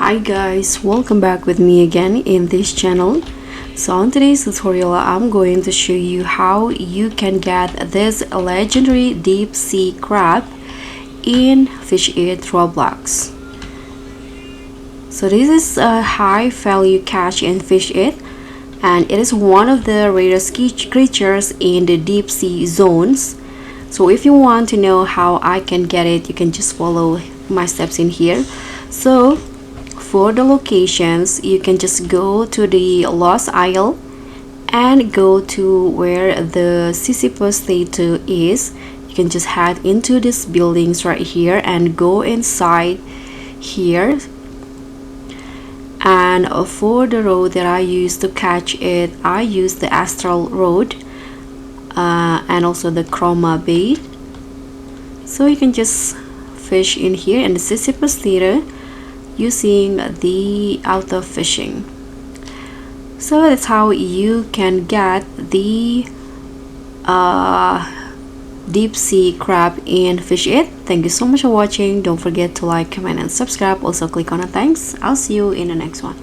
Hi guys, welcome back with me again in this channel. So on today's tutorial I'm going to show you how you can get this legendary deep sea crab in Fish It Roblox. So this is a high value catch in Fish It, and it is one of the rarest creatures in the deep sea zones. So if you want to know how I can get it, you can just follow my steps in here. So for the locations, you can just go to the Lost Isle and go to where the Sisyphus statue is. You can just head into these buildings right here and go inside here. And for the road that I used to catch it, I used the Astral Rod and also the Chroma Bait. So you can just fish in here in the Sisyphus statue using the auto fishing. So that's how you can get the deep sea crab in Fish It. Thank you so much for watching. Don't forget to like, comment and subscribe. Also click on the thanks. I'll see you in the next one.